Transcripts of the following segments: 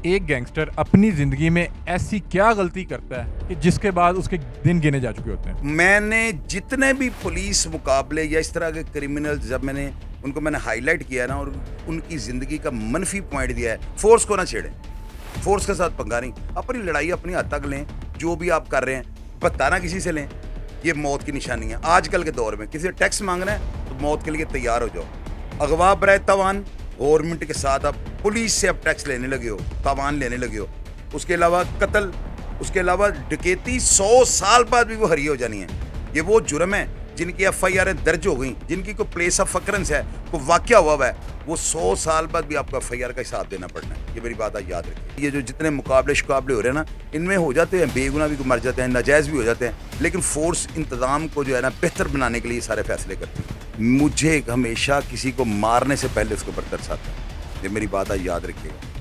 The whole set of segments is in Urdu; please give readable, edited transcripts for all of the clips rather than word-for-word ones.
ایک گینگسٹر اپنی زندگی میں ایسی کیا غلطی کرتا ہے کہ جس کے بعد اس کے دن گنے جا چکے ہوتے ہیں؟ میں نے جتنے بھی پولیس مقابلے یا اس طرح کے کرمنل جب میں نے ان کو ہائی لائٹ کیا نا اور ان کی زندگی کا منفی پوائنٹ دیا ہے، فورس کو نہ چھیڑیں، فورس کے ساتھ پنگا نہیں، اپنی لڑائی اپنی حد تک لیں، جو بھی آپ کر رہے ہیں بتانا کسی سے لیں، یہ موت کی نشانی ہے۔ آج کل کے دور میں کسی سے ٹیکس مانگنا ہے تو موت کے لیے تیار ہو جاؤ۔ اغوا برائے تاوان، گورنمنٹ کے ساتھ آپ پولیس سے اب ٹیکس لینے لگے ہو، تاوان لینے لگے ہو، اس کے علاوہ قتل، اس کے علاوہ ڈکیتی 100 سال بعد بھی وہ حری ہو جانی ہے۔ یہ وہ جرم ہے جن کی ایف آئی آر درج ہو گئیں، جن کی کوئی پلیس آف اکرنس ہے، کوئی واقعہ ہوا ہے، وہ 100 سال بعد بھی آپ کو ایف آئی آر کا حساب دینا پڑنا ہے۔ یہ میری بات آپ یاد رکھیں۔ یہ جو جتنے مقابلے شقابلے ہو رہے ہیں نا، ان میں ہو جاتے ہیں بے گناہ بھی مر جاتے ہیں، ناجائز بھی ہو جاتے ہیں، لیکن فورس انتظام کو جو ہے نا بہتر بنانے کے لیے سارے فیصلے کرتی ہے۔ مجھے ہمیشہ کسی کو مارنے سے پہلے اس کے اوپر ترس آتا ہے، یہ میری بات آپ یاد رکھیے گا۔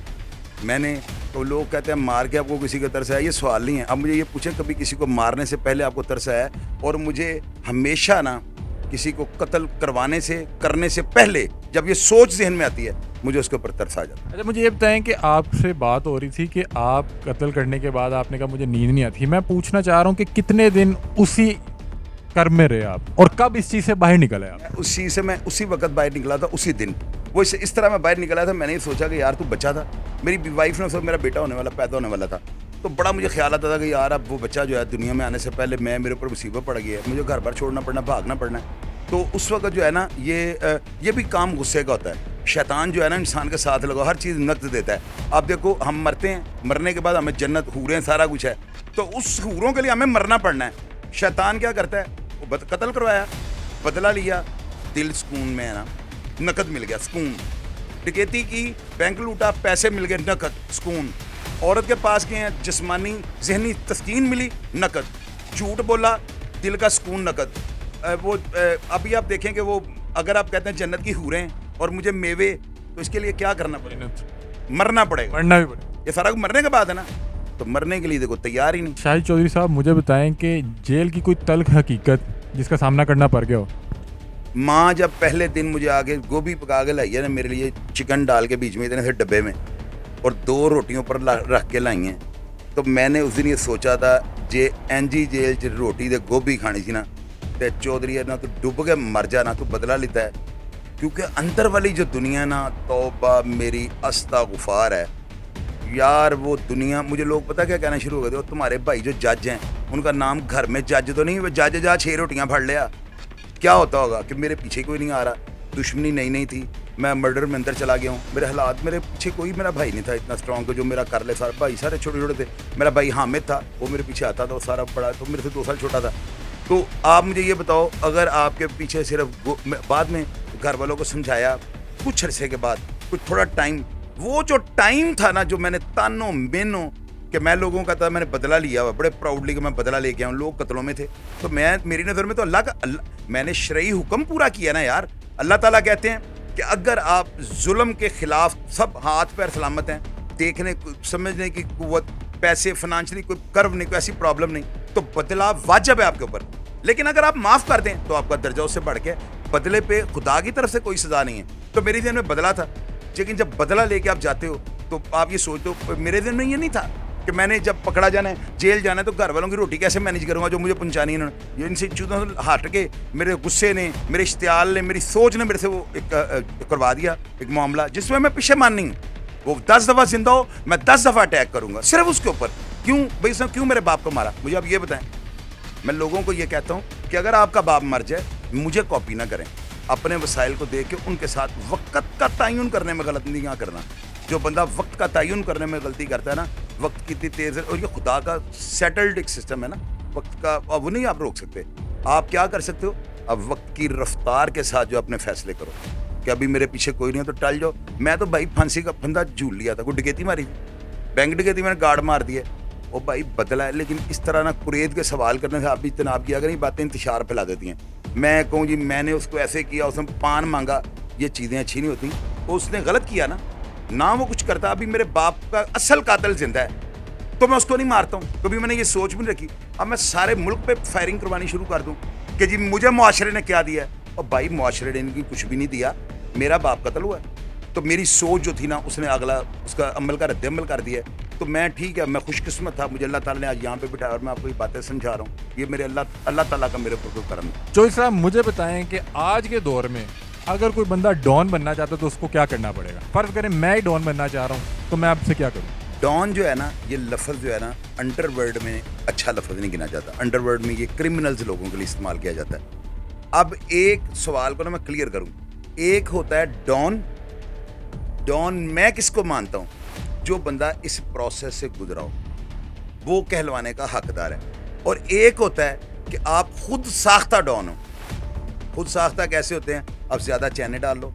میں نے تو لوگ کہتے ہیں مار کے آپ کو کسی کا ترس آیا، یہ سوال نہیں ہے۔ اب مجھے یہ پوچھیں کبھی کسی کو مارنے سے پہلے آپ کو ترس آیا؟ اور مجھے ہمیشہ نا کسی کو قتل کروانے سے کرنے سے پہلے جب یہ سوچ ذہن میں آتی ہے مجھے اس کے اوپر ترس آ جاتا ہے۔ اچھا مجھے یہ بتائیں کہ آپ سے بات ہو رہی تھی کہ آپ قتل کرنے کے بعد آپ نے کہا مجھے نیند نہیں آتی، میں پوچھنا چاہ رہا ہوں کہ کتنے دن اسی کرم میں رہے آپ اور کب اس چیز سے باہر نکلے آپ؟ اس چیز سے میں اسی وقت باہر نکلا تھا، اسی دن وہ اس طرح میں باہر نکلا تھا۔ میں نے سوچا کہ یار تو بچہ تھا، میری وائف نے میرا بیٹا ہونے والا پیدا ہونے والا تھا، تو بڑا مجھے خیال آتا تھا کہ یار اب وہ بچہ جو ہے دنیا میں آنے سے پہلے میرے اوپر مصیبت پڑ گئی ہے، مجھے گھر پر چھوڑنا پڑنا، بھاگنا پڑنا ہے۔ تو اس وقت جو ہے نا یہ بھی کام غصے کا ہوتا ہے۔ شیطان جو ہے نا انسان کے ساتھ لگا ہر چیز نقد دیتا ہے۔ آپ دیکھو ہم مرتے ہیں، مرنے کے بعد ہمیں جنت، حوریں، سارا کچھ ہے، تو اس حوروں کے لیے ہمیں مرنا پڑنا ہے۔ شیطان کیا کرتا ہے؟ وہ قتل کروایا، بدلہ لیا، دل سکون میں ہے نا، نقد مل گیا، سکون۔ ڈکیتی کی، بینک لوٹا، پیسے مل گئے، نقد، سکون۔ عورت کے پاس گئے ہیں، جسمانی ذہنی تسکین ملی، نقد۔ جھوٹ بولا، دل کا سکون، نقد۔ وہ ابھی آپ دیکھیں کہ وہ اگر آپ کہتے ہیں جنت کی حوریں اور مجھے میوے، تو اس کے لیے کیا کرنا پڑے گا؟ مرنا پڑے گا، مرنا بھی پڑے گا۔ یہ سارا مرنے کے بعد ہے نا، تو مرنے کے لیے دیکھو تیار ہی نہیں۔ شاہد چودھری صاحب مجھے بتائیں کہ جیل کی کوئی تلخ حقیقت جس کا سامنا کرنا پڑ گیا ہو؟ ماں جب پہلے دن مجھے آگے گوبھی پکا کے لائی ہے نا میرے لیے، چکن ڈال کے بیچ میں اتنے سے ڈبے میں، اور 2 روٹیوں پر رکھ کے لائی ہیں، تو میں نے اس دن یہ سوچا تھا جے این جی جیل چ روٹی دے گوبھی کھانی سی نا، تے چودھری نہ تو ڈب کے مر جا، نہ تو بدلہ لیتا ہے، کیونکہ اندر والی جو دنیا نا، توبہ میری استغفار ہے یار۔ وہ دنیا مجھے لوگ پتہ کیا کہنا شروع ہو گئے، تمہارے بھائی جو جج ہیں ان کا نام گھر میں جج تو نہیں، وہ جج جا 6 روٹیاں پھڑ لیا، کیا ہوتا ہوگا کہ میرے پیچھے کوئی نہیں آ رہا، دشمنی نہیں تھی، میں مرڈر میں اندر چلا گیا ہوں، میرے حالات، میرے پیچھے کوئی میرا بھائی نہیں تھا اتنا اسٹرانگ جو میرا کر لے۔ سارے بھائی سارے چھوٹے چھوٹے تھے، میرا بھائی حامد تھا، وہ میرے پیچھے آتا تھا، وہ سارا بڑا، تو میرے سے 2 سال چھوٹا تھا۔ تو آپ مجھے یہ بتاؤ، اگر آپ کے پیچھے صرف بعد میں گھر والوں کو سمجھایا کچھ عرصے کے بعد، کچھ تھوڑا ٹائم، وہ جو ٹائم تھا نا جو میں نے تانوں مینوں کہ میں لوگوں کا تھا، میں نے بدلہ لیا ہوا بڑے پراؤڈلی کہ میں بدلہ لے کے آؤں، لوگ قتلوں میں تھے، تو میری نظر میں تو اللہ میں نے شرعی حکم پورا کیا نا یار۔ اللہ تعالیٰ کہتے ہیں کہ اگر آپ ظلم کے خلاف، سب ہاتھ پیر سلامت ہیں، دیکھنے سمجھنے کی قوت، پیسے، فنانشلی کوئی کرو نہیں، کوئی ایسی پرابلم نہیں، تو بدلہ واجب ہے آپ کے اوپر۔ لیکن اگر آپ معاف کر دیں تو آپ کا درجہ اس سے بڑھ کے بدلے پہ خدا کی طرف سے کوئی سزا نہیں ہے۔ تو میری ذہن میں بدلہ تھا، لیکن جب بدلہ لے کے آپ جاتے ہو تو آپ یہ سوچتے ہو، میرے ذہن میں یہ نہیں تھا کہ میں نے جب پکڑا جانا ہے، جیل جانا ہے، تو گھر والوں کی روٹی کیسے مینیج کروں گا جو مجھے پہنچانی ہے انہوں نے۔ یہ ان سے چیزوں سے ہٹ کے میرے غصے نے، میرے اشتعال نے، میری سوچ نے میرے سے وہ ایک کروا دیا ایک معاملہ جس میں پشیمان نہیں ہوں۔ وہ 10 دفعہ زندہ ہو، میں 10 دفعہ اٹیک کروں گا صرف اس کے اوپر۔ کیوں بھائی اس نے کیوں میرے باپ کو مارا؟ مجھے آپ یہ بتائیں۔ میں لوگوں کو یہ کہتا ہوں کہ اگر آپ کا باپ مر جائے مجھے کاپی نہ کریں، اپنے وسائل کو دیکھ کے ان کے ساتھ وقت کا تعین کرنے میں غلط نہیں کرنا۔ جو بندہ وقت کا تعین کرنے میں غلطی کرتا ہے نا، وقت کتنی تیز ہے، اور یہ خدا کا سیٹلڈ ایک سسٹم ہے نا وقت کا، اب وہ نہیں آپ روک سکتے۔ آپ کیا کر سکتے ہو؟ اب وقت کی رفتار کے ساتھ جو اپنے فیصلے کرو کہ ابھی میرے پیچھے کوئی نہیں ہے تو ٹل جاؤ۔ میں تو بھائی پھانسی کا پھندا جھول لیا تھا، کوئی ڈکیتی ماری تھی، بینک ڈکیتی میں نے گارڈ مار دیا، وہ بھائی بدلا ہے۔ لیکن اس طرح نہ قرید کے سوال کرنے سے آپ بھی اجتناب کیا کریں، باتیں انتشار پھیلا دیتی ہیں۔ میں کہوں جی میں نے اس کو ایسے کیا، اس نے پان مانگا، یہ چیزیں اچھی نہیں ہوتی۔ تو اس نے غلط کیا نا، نہ وہ کچھ کرتا۔ ابھی میرے باپ کا اصل قاتل زندہ ہے تو میں اس کو نہیں مارتا ہوں، کبھی میں نے یہ سوچ بھی نہیں رکھی۔ اب میں سارے ملک پہ فائرنگ کروانی شروع کر دوں کہ جی مجھے معاشرے نے کیا دیا ہے، اور بھائی معاشرے نے ان کی کچھ بھی نہیں دیا، میرا باپ قتل ہوا ہے، تو میری سوچ جو تھی نا اس نے اگلا اس کا عمل کا رد عمل کر دیا ہے. تو میں ٹھیک ہے, میں خوش قسمت تھا, مجھے اللہ تعالیٰ نے آج یہاں پہ بٹھایا اور میں آپ کو یہ باتیں سمجھا رہا ہوں. یہ میرے اللہ تعالیٰ کا میرے اوپر کرم ہے. چوہی صاحب مجھے بتائیں کہ آج کے دور میں اگر کوئی بندہ ڈان بننا چاہتا ہے تو اس کو کیا کرنا پڑے گا؟ فرض کریں میں ہی ڈان بننا چاہ رہا ہوں تو میں آپ سے کیا کروں؟ ڈان جو ہے نا, یہ لفظ جو ہے نا انڈر ورلڈ میں اچھا لفظ نہیں گنا جاتا. انڈر ورلڈ میں یہ کرمنلز لوگوں کے لیے استعمال کیا جاتا ہے. اب ایک سوال کو نا میں کلیئر کروں. ایک ہوتا ہے ڈان. ڈان میں کس کو مانتا ہوں؟ جو بندہ اس پروسیس سے گزرا ہو, وہ کہلوانے کا حقدار ہے. اور ایک ہوتا ہے کہ آپ خود ساختہ ڈان ہو. خود ساختہ کیسے ہوتے ہیں؟ اب زیادہ چینیں ڈال لو,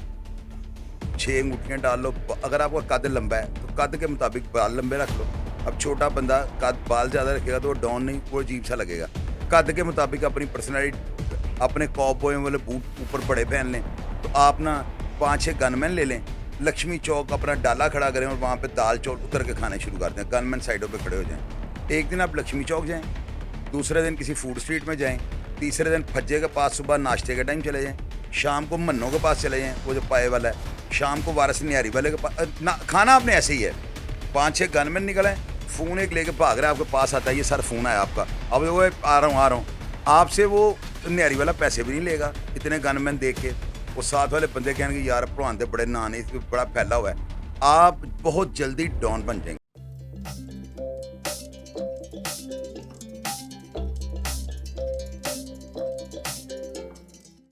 6 انگوٹھیاں ڈال لو. اگر آپ کا قد لمبا ہے تو قد کے مطابق بال لمبے رکھ لو. اب چھوٹا بندہ قد بال زیادہ رکھے گا تو وہ ڈان نہیں, وہ عجیب سا لگے گا. قد کے مطابق اپنی پرسنالٹی, اپنے کاؤبوئے والے بوٹ اوپر بڑے پہن لیں. تو آپ نا 5-6 گن مین لے لیں, لکشمی چوک اپنا ڈالا کھڑا کریں اور وہاں پہ دال چول اتر کے کھانے شروع کر دیں. گن مین سائڈوں پہ کھڑے ہو جائیں. ایک دن آپ لکشمی چوک جائیں, دوسرے دن کسی فوڈ اسٹریٹ میں جائیں, تیسرے دن پھجے کے پاس صبح ناشتے کے ٹائم چلے جائیں, شام کو منوں کے پاس چلے جائیں, وہ جو پائے والا ہے, شام کو وارث نیاری والے کے پاس. کھانا آپ نے ایسے ہی ہے. 5-6 گن مین نکل آئے, فون ایک لے کے بھاگ رہا ہے آپ کے پاس, آتا ہے یہ سر فون ہے آپ کا, اب وہ آ رہا ہوں. آپ سے وہ نیاری والا پیسے بھی نہیں لے گا اتنے گن مین دیکھ کے. وہ ساتھ والے بندے کہیں گے یار پڑھاتے بڑے نان, بڑا پھیلا ہوا ہے. آپ بہت جلدی ڈان بن جائیں گے.